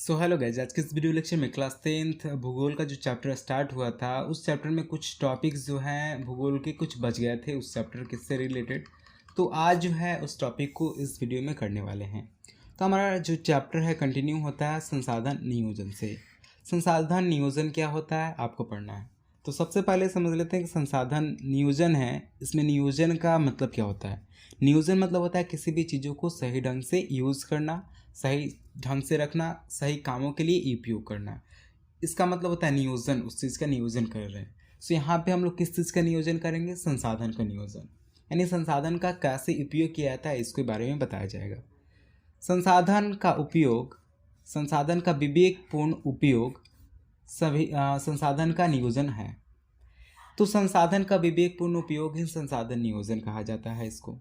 Hello guys, आज के इस वीडियो लेक्चर में क्लास 10th भूगोल का जो चैप्टर स्टार्ट हुआ था उस चैप्टर में कुछ टॉपिक्स जो हैं भूगोल के कुछ बच गए थे उस चैप्टर के से रिलेटेड। तो आज जो है उस टॉपिक को इस वीडियो में करने वाले हैं। तो हमारा जो चैप्टर है कंटिन्यू होता है संसाधन नियोजन से। संसाधन नियोजन क्या होता है आपको पढ़ना है। तो सबसे पहले समझ लेते हैं कि संसाधन नियोजन है, इसमें नियोजन का मतलब क्या होता है। नियोजन मतलब होता है किसी भी चीज़ों को सही ढंग से यूज़ करना, सही ढंग से रखना, सही कामों के लिए उपयोग करना। इसका मतलब होता है नियोजन, उस चीज़ का नियोजन कर रहे हैं। सो यहाँ पे हम लोग किस चीज़ का नियोजन करेंगे, संसाधन का नियोजन, यानी संसाधन का कैसे उपयोग किया जाता है इसके बारे में बताया जाएगा। संसाधन का उपयोग, संसाधन का विवेकपूर्ण उपयोग सभी संसाधन का नियोजन है। तो संसाधन का विवेकपूर्ण उपयोग ही संसाधन नियोजन कहा जाता है इसको।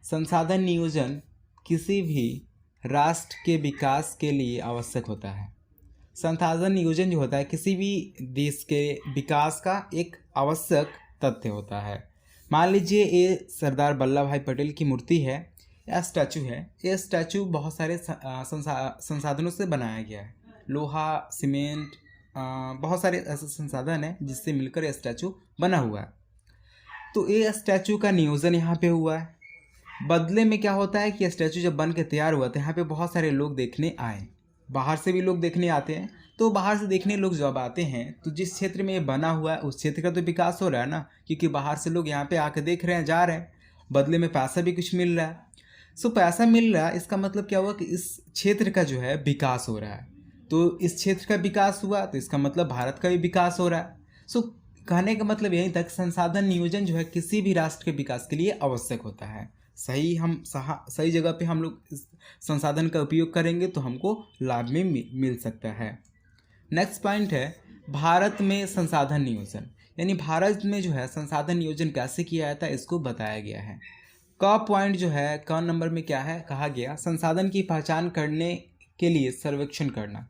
संसाधन नियोजन किसी भी राष्ट्र के विकास के लिए आवश्यक होता है। संसाधन नियोजन जो होता है किसी भी देश के विकास का एक आवश्यक तथ्य होता है। मान लीजिए ये सरदार वल्लभ भाई पटेल की मूर्ति है या स्टैचू है। ये स्टैचू बहुत सारे संसाधनों से बनाया गया है, लोहा, सीमेंट, बहुत सारे ऐसे संसाधन हैं जिससे मिलकर यह स्टैचू बना हुआ है। तो ये स्टैचू का नियोजन यहाँ पे हुआ है। बदले में क्या होता है कि स्टैचू जब बन के तैयार हुआ तो यहाँ पे बहुत सारे लोग देखने आए, बाहर से भी लोग देखने आते हैं। तो बाहर से देखने लोग जब आते हैं तो जिस क्षेत्र में ये बना हुआ है उस क्षेत्र का तो विकास हो रहा है ना, क्योंकि बाहर से लोग यहाँ पे आके देख रहे हैं, जा रहे हैं, बदले में पैसा भी कुछ मिल रहा है। सो पैसा मिल रहा है, इसका मतलब क्या हुआ कि इस क्षेत्र का जो है विकास हो रहा है। तो इस क्षेत्र का विकास हुआ तो इसका मतलब भारत का भी विकास हो रहा है। सो कहने का मतलब यही तक संसाधन नियोजन जो है किसी भी राष्ट्र के विकास के लिए आवश्यक होता है। सही जगह पे हम लोग इस संसाधन का उपयोग करेंगे तो हमको लाभ में मिल सकता है। नेक्स्ट पॉइंट है भारत में संसाधन नियोजन, यानी भारत में जो है संसाधन नियोजन कैसे किया जाता है इसको बताया गया है। क पॉइंट जो है क नंबर में क्या है, कहा गया संसाधन की पहचान करने के लिए सर्वेक्षण करना।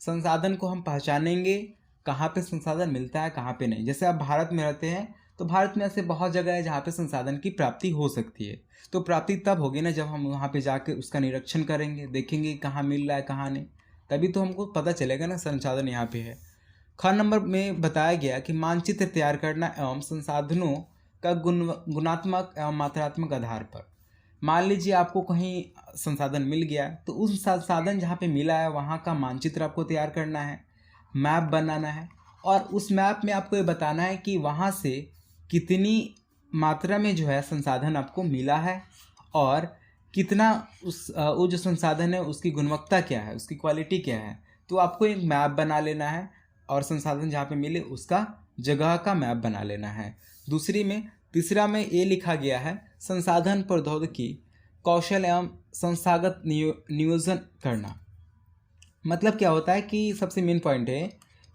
संसाधन को हम पहचानेंगे कहाँ पे संसाधन मिलता है कहाँ पे नहीं। जैसे आप भारत में रहते हैं तो भारत में ऐसे बहुत जगह है जहाँ पे संसाधन की प्राप्ति हो सकती है। तो प्राप्ति तब होगी ना जब हम वहाँ पे जाके उसका निरीक्षण करेंगे, देखेंगे कहाँ मिल रहा है कहाँ नहीं, तभी तो हमको पता चलेगा ना संसाधन यहाँ पे है। ख नंबर में बताया गया कि मानचित्र तैयार करना एवं संसाधनों का गुणात्मक एवं मात्रात्मक आधार पर। मान लीजिए आपको कहीं संसाधन मिल गया तो उस संसाधन जहाँ पे मिला है वहाँ का मानचित्र आपको तैयार करना है, मैप बनाना है, और उस मैप में आपको ये बताना है कि वहाँ से कितनी मात्रा में जो है संसाधन आपको मिला है और कितना वो जो संसाधन है उसकी गुणवत्ता क्या है, उसकी क्वालिटी क्या है। तो आपको एक मैप बना लेना है और संसाधन जहाँ पे मिले उसका जगह का मैप बना लेना है। तीसरा में ये लिखा गया है संसाधन प्रौद्योगिकी कौशल एवं संस्थागत नियोजन करना। मतलब क्या होता है कि सबसे मेन पॉइंट है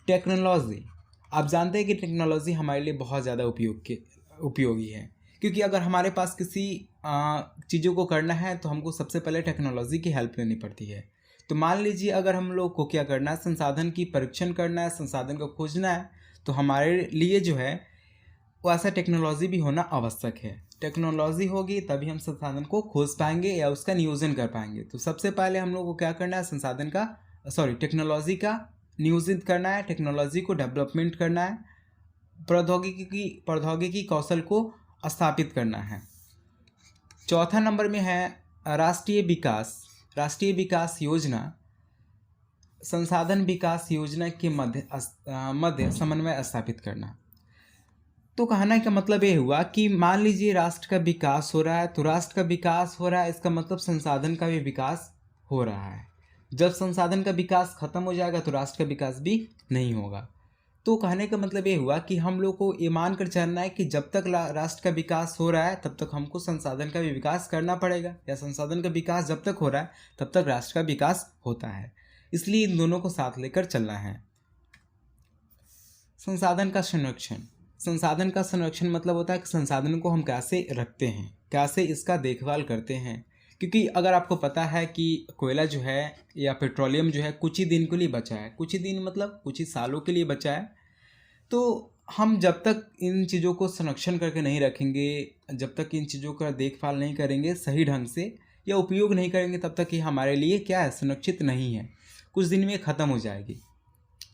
टेक्नोलॉजी। आप जानते हैं कि टेक्नोलॉजी हमारे लिए बहुत ज़्यादा उपयोगी है, क्योंकि अगर हमारे पास किसी चीज़ों को करना है तो हमको सबसे पहले टेक्नोलॉजी की हेल्प लेनी पड़ती है। तो मान लीजिए अगर हम लोग को क्या करना है, संसाधन की परीक्षण करना है, संसाधन को खोजना है, तो हमारे लिए जो है वो ऐसा टेक्नोलॉजी भी होना आवश्यक है। टेक्नोलॉजी होगी तभी हम संसाधन को खोज पाएंगे या उसका नियोजन कर पाएंगे। तो सबसे पहले हम लोग को क्या करना है, टेक्नोलॉजी का नियोजित करना है, टेक्नोलॉजी को डेवलपमेंट करना है, प्रौद्योगिकी कौशल को स्थापित करना है। चौथा नंबर में है राष्ट्रीय विकास योजना संसाधन विकास योजना के मध्य समन्वय स्थापित करना। तो कहना का मतलब ये हुआ कि मान लीजिए राष्ट्र का विकास हो रहा है, तो राष्ट्र का विकास हो रहा है इसका मतलब संसाधन का भी विकास हो रहा है। जब संसाधन का विकास खत्म हो जाएगा तो राष्ट्र का विकास भी नहीं होगा। तो कहने का मतलब ये हुआ कि हम लोग को ये मान कर चलना है कि जब तक राष्ट्र का विकास हो रहा है तब तक हमको संसाधन का भी विकास करना पड़ेगा, या संसाधन का विकास जब तक हो रहा है तब तक राष्ट्र का विकास होता है। इसलिए इन दोनों को साथ लेकर चलना है। संसाधन का संरक्षण मतलब होता है कि संसाधन को हम कैसे रखते हैं, कैसे इसका देखभाल करते हैं। क्योंकि अगर आपको पता है कि कोयला जो है या पेट्रोलियम जो है कुछ ही दिन के लिए बचा है, कुछ ही दिन मतलब कुछ ही सालों के लिए बचा है, तो हम जब तक इन चीज़ों को संरक्षण करके नहीं रखेंगे, जब तक इन चीज़ों का देखभाल नहीं करेंगे सही ढंग से या उपयोग नहीं करेंगे, तब तक ये हमारे लिए क्या है, संरक्षित नहीं है। कुछ दिन में ख़त्म हो जाएगी।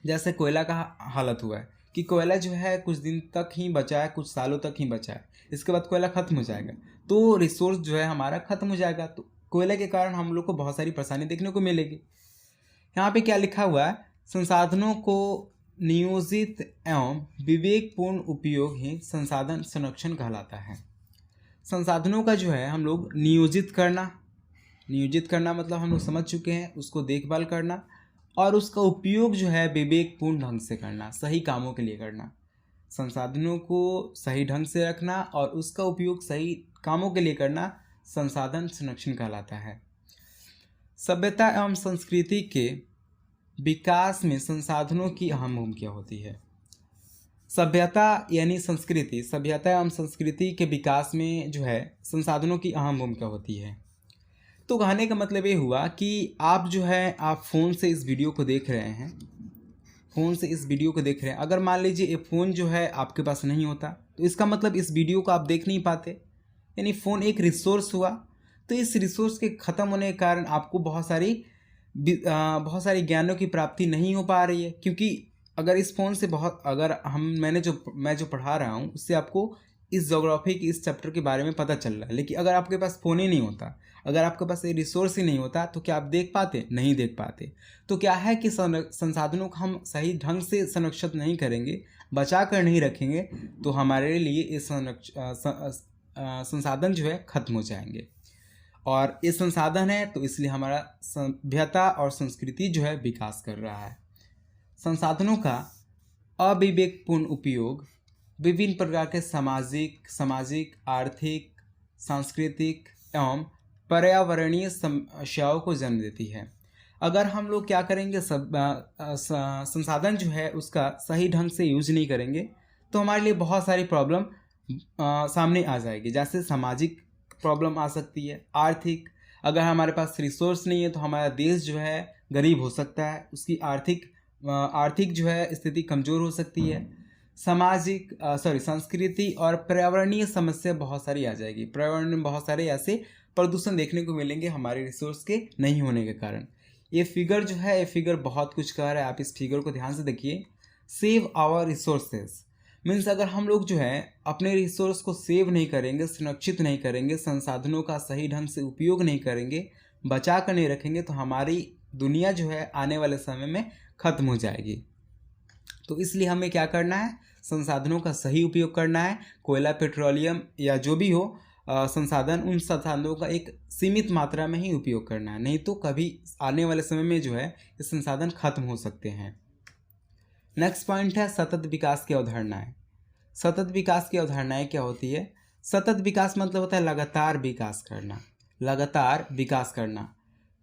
जैसे कोयला का हालत हुआ है कि कोयला जो है कुछ दिन तक ही बचा है, कुछ सालों तक ही बचा है, इसके बाद कोयला ख़त्म हो जाएगा, तो रिसोर्स जो है हमारा ख़त्म हो जाएगा। तो कोयले के कारण हम लोग को बहुत सारी परेशानी देखने को मिलेगी। यहाँ पे क्या लिखा हुआ है, संसाधनों को नियोजित एवं विवेकपूर्ण उपयोग ही संसाधन संरक्षण कहलाता है। संसाधनों का जो है हम लोग नियोजित करना मतलब हम लोग समझ चुके हैं, उसको देखभाल करना और उसका उपयोग जो है विवेकपूर्ण ढंग से करना, सही कामों के लिए करना। संसाधनों को सही ढंग से रखना और उसका उपयोग सही कामों के लिए करना संसाधन संरक्षण कहलाता है। सभ्यता एवं संस्कृति के विकास में संसाधनों की अहम भूमिका होती है। सभ्यता एवं संस्कृति के विकास में जो है संसाधनों की अहम भूमिका होती है। तो कहने का मतलब ये हुआ कि आप फ़ोन से इस वीडियो को देख रहे हैं, अगर मान लीजिए ये फ़ोन जो है आपके पास नहीं होता तो इसका मतलब इस वीडियो को आप देख नहीं पाते। यानी फ़ोन एक रिसोर्स हुआ, तो इस रिसोर्स के ख़त्म होने के कारण आपको बहुत सारी ज्ञानों की प्राप्ति नहीं हो पा रही है। क्योंकि अगर इस फ़ोन से मैं जो पढ़ा रहा हूँ उससे आपको इस ज्योग्राफी की इस चैप्टर के बारे में पता चल रहा है, लेकिन अगर आपके पास फ़ोन ही नहीं होता, अगर आपके पास ये रिसोर्स ही नहीं होता तो क्या आप देख पाते? नहीं देख पाते। तो क्या है कि संसाधनों का हम सही ढंग से संरक्षित नहीं करेंगे, बचा कर नहीं रखेंगे, तो हमारे लिए ये संसाधन जो है ख़त्म हो जाएंगे। और ये संसाधन है तो इसलिए हमारा सभ्यता और संस्कृति जो है विकास कर रहा है। संसाधनों का अविवेकपूर्ण उपयोग विभिन्न प्रकार के सामाजिक, आर्थिक, सांस्कृतिक एवं पर्यावरणीय समस्याओं को जन्म देती है। अगर हम लोग क्या करेंगे, संसाधन जो है उसका सही ढंग से यूज नहीं करेंगे तो हमारे लिए बहुत सारी प्रॉब्लम सामने आ जाएगी। जैसे सामाजिक प्रॉब्लम आ सकती है, आर्थिक, अगर हमारे पास रिसोर्स नहीं है तो हमारा देश जो है गरीब हो सकता है, उसकी आर्थिक जो है स्थिति कमज़ोर हो सकती है। संस्कृति और पर्यावरणीय समस्या बहुत सारी आ जाएगी। पर्यावरण में बहुत सारे ऐसे प्रदूषण देखने को मिलेंगे हमारे रिसोर्स के नहीं होने के कारण। ये फिगर बहुत कुछ कह रहा है, आप इस फिगर को ध्यान से देखिए। सेव आवर रिसोर्सेज मीन्स अगर हम लोग जो है अपने रिसोर्स को सेव नहीं करेंगे, संरक्षित नहीं करेंगे, संसाधनों का सही ढंग से उपयोग नहीं करेंगे, बचा कर नहीं रखेंगे तो हमारी दुनिया जो है आने वाले समय में ख़त्म हो जाएगी। तो इसलिए हमें क्या करना है, संसाधनों का सही उपयोग करना है। कोयला, पेट्रोलियम या जो भी हो संसाधन, उन संसाधनों का एक सीमित मात्रा में ही उपयोग करना है, नहीं तो कभी आने वाले समय में जो है ये संसाधन खत्म हो सकते हैं। नेक्स्ट पॉइंट है सतत विकास की अवधारणाएं। सतत विकास की अवधारणाएं क्या होती है? सतत विकास मतलब होता है लगातार विकास करना।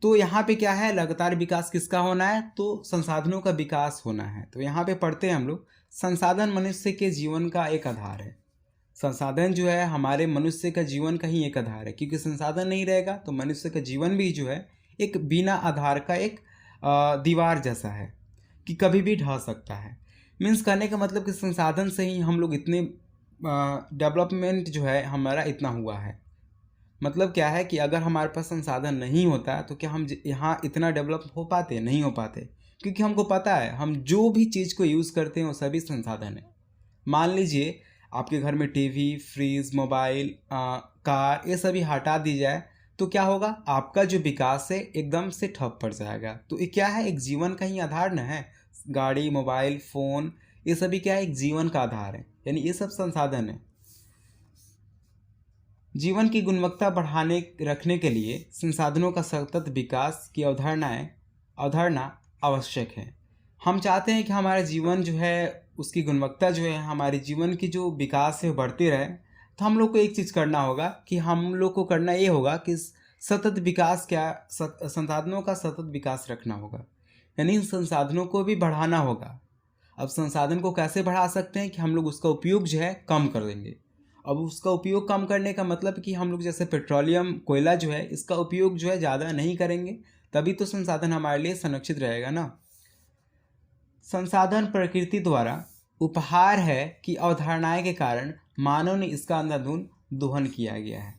तो यहाँ पे क्या है, लगातार विकास किसका होना है? तो संसाधनों का विकास होना है। तो यहाँ पे पढ़ते हैं हम लोग, संसाधन मनुष्य के जीवन का एक आधार है। संसाधन जो है हमारे मनुष्य का जीवन का ही एक आधार है, क्योंकि संसाधन नहीं रहेगा तो मनुष्य का जीवन भी जो है एक बिना आधार का एक दीवार जैसा है कि कभी भी ढह सकता है। मीन्स कहने का मतलब कि संसाधन से ही हम लोग इतने डेवलपमेंट जो है हमारा इतना हुआ है। मतलब क्या है कि अगर हमारे पास संसाधन नहीं होता तो क्या हम यहाँ इतना डेवलप हो पाते? नहीं हो पाते, क्योंकि हमको पता है हम जो भी चीज़ को यूज़ करते हैं वो सभी संसाधन है। मान लीजिए आपके घर में टीवी, फ्रिज, मोबाइल, कार, ये सभी हटा दी जाए तो क्या होगा? आपका जो विकास है एकदम से ठप पड़ जाएगा। तो ये क्या है? एक जीवन का ही आधार न है। गाड़ी, मोबाइल, फ़ोन, ये सभी क्या है? एक जीवन का आधार है, यानी ये सब संसाधन है। जीवन की गुणवत्ता रखने के लिए संसाधनों का सतत विकास की अवधारणा आवश्यक है। हम चाहते हैं कि हमारा जीवन जो है उसकी गुणवत्ता जो है, हमारे जीवन की जो विकास है बढ़ती रहे, तो हम लोग को एक चीज़ करना होगा कि हम लोग को करना ये होगा कि संसाधनों का सतत विकास रखना होगा, यानी संसाधनों को भी बढ़ाना होगा। अब संसाधन को कैसे बढ़ा सकते हैं कि हम लोग उसका उपयोग जो है कम कर देंगे। अब उसका उपयोग कम करने का मतलब कि हम लोग जैसे पेट्रोलियम, कोयला जो है इसका उपयोग जो है ज़्यादा नहीं करेंगे, तभी तो संसाधन हमारे लिए संरक्षित रहेगा ना। संसाधन प्रकृति द्वारा उपहार है कि अवधारणाएं के कारण मानव ने इसका अंधाधुंध दोहन किया गया है।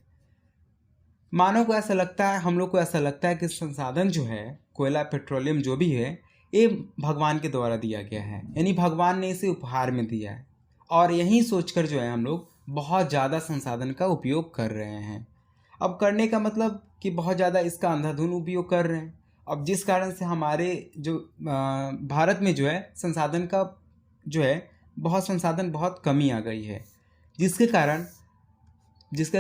मानव को ऐसा लगता है, हम लोग को ऐसा लगता है कि संसाधन जो है, कोयला, पेट्रोलियम जो भी है, ये भगवान के द्वारा दिया गया है, यानी भगवान ने इसे उपहार में दिया है। और यही सोचकर जो है हम लोग बहुत ज़्यादा संसाधन का उपयोग कर रहे हैं। अब करने का मतलब कि बहुत ज़्यादा इसका अंधाधुंध उपयोग कर रहे हैं। अब जिस कारण से हमारे जो भारत में जो है संसाधन का जो है बहुत कमी आ गई है, जिसके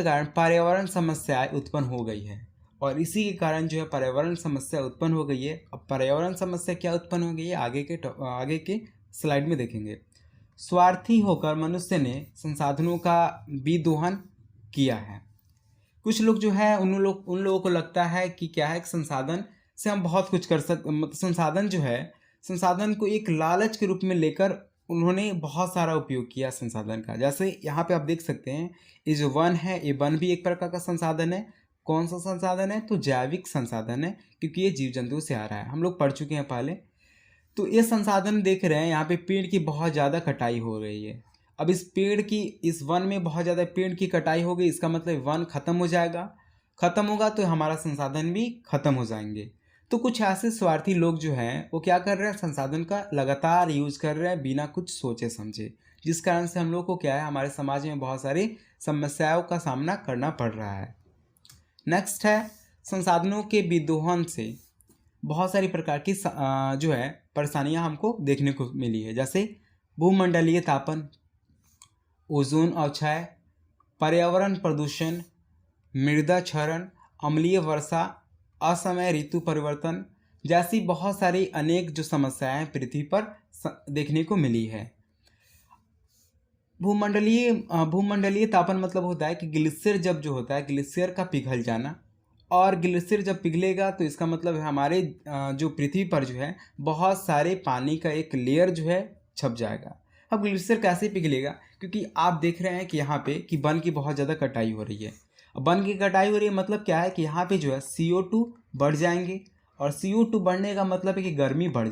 कारण पर्यावरण समस्याएं उत्पन्न हो गई है। और इसी के कारण जो है पर्यावरण समस्या उत्पन्न हो गई है। अब पर्यावरण समस्या क्या उत्पन्न हो गई है, आगे के स्लाइड में देखेंगे। स्वार्थी होकर मनुष्य ने संसाधनों का विदोहन किया है। कुछ लोग जो है उन लोगों को लगता है कि क्या है, संसाधन से हम बहुत कुछ कर संसाधन को एक लालच के रूप में लेकर उन्होंने बहुत सारा उपयोग किया संसाधन का। जैसे यहाँ पे आप देख सकते हैं, ये जो वन है, ये वन भी एक प्रकार का संसाधन है। कौन सा संसाधन है? तो जैविक संसाधन है, क्योंकि ये जीव जंतु से आ रहा है, हम लोग पढ़ चुके हैं पहले। तो ये संसाधन देख रहे हैं, यहाँ पे पेड़ की बहुत ज़्यादा कटाई हो रही है। अब इस वन में बहुत ज़्यादा पेड़ की कटाई हो गई, इसका मतलब वन खत्म हो जाएगा। खत्म होगा तो हमारा संसाधन भी खत्म हो जाएंगे। तो कुछ ऐसे स्वार्थी लोग जो हैं वो क्या कर रहे हैं, संसाधन का लगातार यूज कर रहे हैं बिना कुछ सोचे समझे, जिस कारण से हम लोग को क्या है, हमारे समाज में बहुत सारी समस्याओं का सामना करना पड़ रहा है। नेक्स्ट है, संसाधनों के विदोहन से बहुत सारी प्रकार की जो है परेशानियां हमको देखने को मिली है। जैसे भूमंडलीय तापन, ओजोन अवक्षय, पर्यावरण प्रदूषण, मृदा क्षरण, अम्लीय वर्षा, असमय ऋतु परिवर्तन जैसी बहुत सारी अनेक जो समस्याएं पृथ्वी पर देखने को मिली है। भूमंडलीय तापन मतलब होता है कि ग्लेशियर जब जो होता है, ग्लेशियर का पिघल जाना, और ग्लेशियर जब पिघलेगा तो इसका मतलब है हमारे जो पृथ्वी पर जो है बहुत सारे पानी का एक लेयर जो है छप जाएगा। अब ग्लेशियर कैसे पिघलेगा? क्योंकि आप देख रहे हैं कि यहाँ पे कि वन की बहुत ज़्यादा कटाई हो रही है। वन की कटाई हो रही है मतलब क्या है कि यहाँ पे जो है CO2 बढ़ जाएंगे, और CO2 बढ़ने का मतलब है कि गर्मी बढ़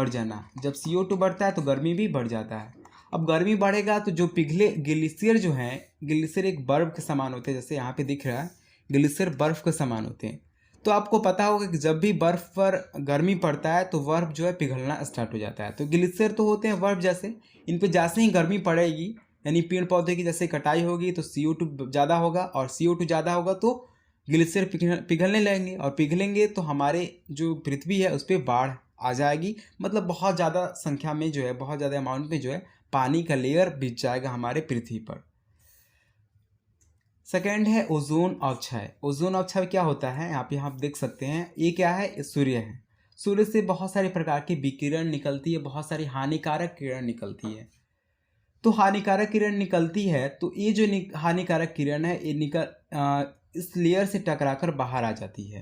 जाना। जब CO2 बढ़ता है तो गर्मी भी बढ़ जाता है। अब गर्मी बढ़ेगा तो जो पिघले ग्लेशियर जो है, ग्लेशियर एक बर्फ के समान होते हैं, जैसे यहाँ पे दिख रहा है ग्लेशियर बर्फ के समान होते हैं। तो आपको पता होगा कि जब भी बर्फ पर गर्मी पड़ता है तो बर्फ जो है पिघलना स्टार्ट हो जाता है। तो ग्लेशियर तो होते हैं बर्फ जैसे, इन पे जैसे ही गर्मी पड़ेगी, यानी पेड़ पौधे की जैसे कटाई होगी तो CO2 ज़्यादा होगा, और CO2 ज़्यादा होगा तो ग्लेशियर पिघलने लगेंगे, और पिघलेंगे तो हमारे जो पृथ्वी है उस पर बाढ़ आ जाएगी। मतलब बहुत ज़्यादा संख्या में जो है, बहुत ज़्यादा अमाउंट में जो है पानी का लेयर बिछ जाएगा हमारे पृथ्वी पर। सेकेंड है ओजोन अवक्षय। ओजोन अवक्षय क्या होता है, यहाँ पे आप देख सकते हैं, ये क्या है, सूर्य है। सूर्य से बहुत सारे प्रकार की विकिरण निकलती है, बहुत सारी हानिकारक किरण निकलती है। तो हानिकारक किरण निकलती है तो ये जो हानिकारक किरण है ये इस लेयर से टकराकर बाहर आ जाती है,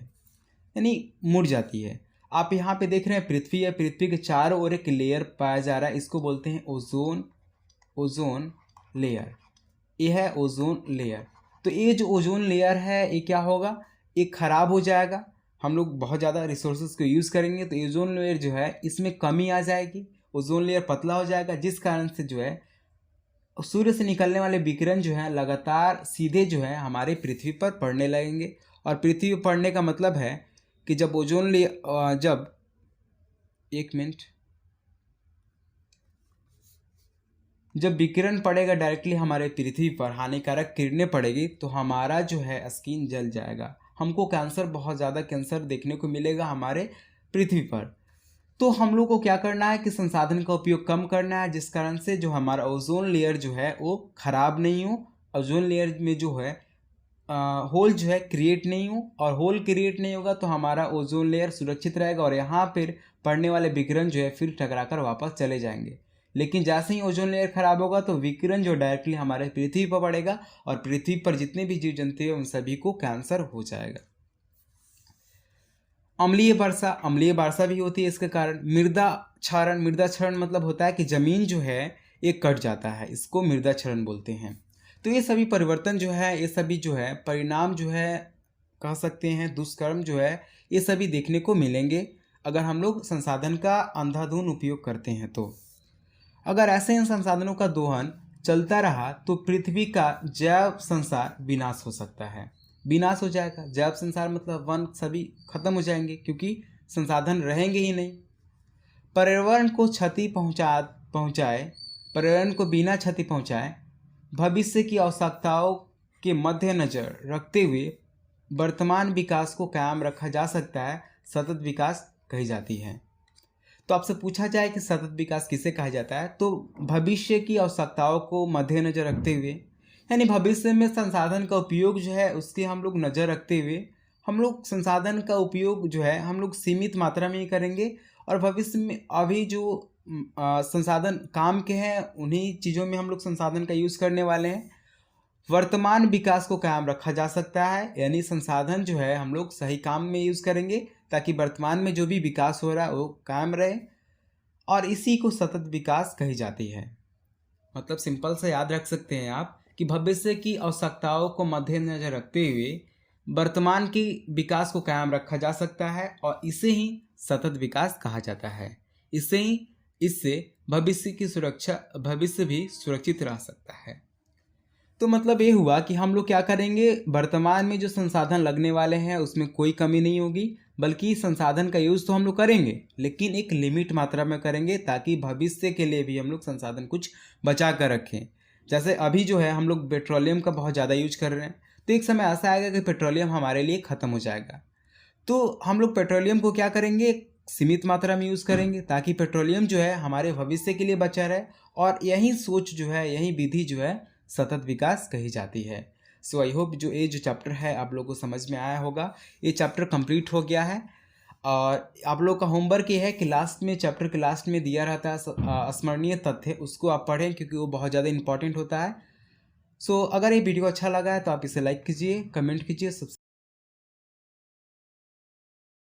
यानी मुड़ जाती है। आप यहाँ पे देख रहे हैं पृथ्वी है, पृथ्वी के चारों ओर एक लेयर पाया जा रहा है, इसको बोलते हैं ओजोन लेयर। ये है ओजोन लेयर। तो ये जो ओजोन लेयर है ये क्या होगा, ये खराब हो जाएगा। हम लोग बहुत ज़्यादा रिसोर्सेज को यूज़ करेंगे तो ओजोन लेयर जो है इसमें कमी आ जाएगी, ओजोन लेयर पतला हो जाएगा, जिस कारण से जो है सूर्य से निकलने वाले विकिरण जो है लगातार सीधे जो है हमारे पृथ्वी पर पड़ने लगेंगे। और पृथ्वी पर पड़ने का मतलब है कि जब ओजोन लेयर जब विकिरण पड़ेगा डायरेक्टली हमारे पृथ्वी पर, हानिकारक किरणें पड़ेगी, तो हमारा जो है स्किन जल जाएगा, हमको बहुत ज़्यादा कैंसर देखने को मिलेगा हमारे पृथ्वी पर। तो हम लोग को क्या करना है कि संसाधन का उपयोग कम करना है, जिस कारण से जो हमारा ओजोन लेयर जो है वो खराब नहीं हो, ओजोन लेयर में जो है होल जो है क्रिएट नहीं हो, और होल क्रिएट नहीं होगा तो हमारा ओजोन लेयर सुरक्षित रहेगा, और यहाँ फिर पड़ने वाले विकिरण जो है फिर टकराकर वापस चले जाएंगे। लेकिन जैसे ही ओजोन लेयर खराब होगा तो विकिरण जो डायरेक्टली हमारे पृथ्वी पर पड़ेगा, और पृथ्वी पर जितने भी जीव जंतु हैं उन सभी को कैंसर हो जाएगा। अम्लीय वर्षा भी होती है इसके कारण। मृदा क्षरण मतलब होता है कि जमीन जो है ये कट जाता है, इसको मृदा क्षरण बोलते हैं। तो ये सभी परिवर्तन जो है, ये सभी जो है परिणाम जो है कह सकते हैं, दुष्कर्म जो है, ये सभी देखने को मिलेंगे अगर हम लोग संसाधन का अंधाधुंध उपयोग करते हैं। तो अगर ऐसे इन संसाधनों का दोहन चलता रहा तो पृथ्वी का जैव संसार विनाश हो सकता है। विनाश हो जाएगा, जैव संसार मतलब वन सभी खत्म हो जाएंगे क्योंकि संसाधन रहेंगे ही नहीं। पर्यावरण को क्षति पहुंचाए पर्यावरण को बिना क्षति पहुंचाए भविष्य की आवश्यकताओं के मद्देनजर रखते हुए वर्तमान विकास को कायम रखा जा सकता है, सतत विकास कही जाती है। तो आपसे पूछा जाए कि सतत विकास किसे कहा जाता है, तो भविष्य की आवश्यकताओं को मद्देनजर रखते हुए, यानी भविष्य में संसाधन का उपयोग जो है उसकी हम लोग नज़र रखते हुए हम लोग संसाधन का उपयोग जो है हम लोग सीमित मात्रा में ही करेंगे और भविष्य में अभी जो संसाधन काम के हैं उन्हीं चीज़ों में हम लोग संसाधन का यूज़ करने वाले हैं। वर्तमान विकास को कायम रखा जा सकता है, यानी संसाधन जो है हम लोग सही काम में यूज़ करेंगे ताकि वर्तमान में जो भी विकास हो रहा है वो कायम रहे, और इसी को सतत विकास कही जाती है। मतलब सिंपल से याद रख सकते हैं आप कि भविष्य की आवश्यकताओं को मद्देनजर रखते हुए वर्तमान की विकास को कायम रखा जा सकता है और इसे ही सतत विकास कहा जाता है। इससे भविष्य भी सुरक्षित रह सकता है। तो मतलब ये हुआ कि हम लोग क्या करेंगे, वर्तमान में जो संसाधन लगने वाले हैं उसमें कोई कमी नहीं होगी, बल्कि संसाधन का यूज़ तो हम लोग करेंगे लेकिन एक लिमिट मात्रा में करेंगे ताकि भविष्य के लिए भी हम लोग संसाधन कुछ बचा कर रखें। जैसे अभी जो है हम लोग पेट्रोलियम का बहुत ज़्यादा यूज कर रहे हैं, तो एक समय ऐसा आएगा कि पेट्रोलियम हमारे लिए ख़त्म हो जाएगा। तो हम लोग पेट्रोलियम को क्या करेंगे, सीमित मात्रा में यूज़ करेंगे ताकि पेट्रोलियम जो है हमारे भविष्य के लिए बचा रहे, और यही सोच जो है, यही विधि जो है सतत विकास कही जाती है। सो आई होप ये जो चैप्टर है आप लोगों को समझ में आया होगा। ये चैप्टर कंप्लीट हो गया है और आप लोग का होमवर्क ये है कि चैप्टर के लास्ट में दिया रहता है स्मरणीय तथ्य, उसको आप पढ़ें क्योंकि वो बहुत ज़्यादा इंपॉर्टेंट होता है। सो अगर ये वीडियो अच्छा लगा है तो आप इसे लाइक कीजिए, कमेंट कीजिए,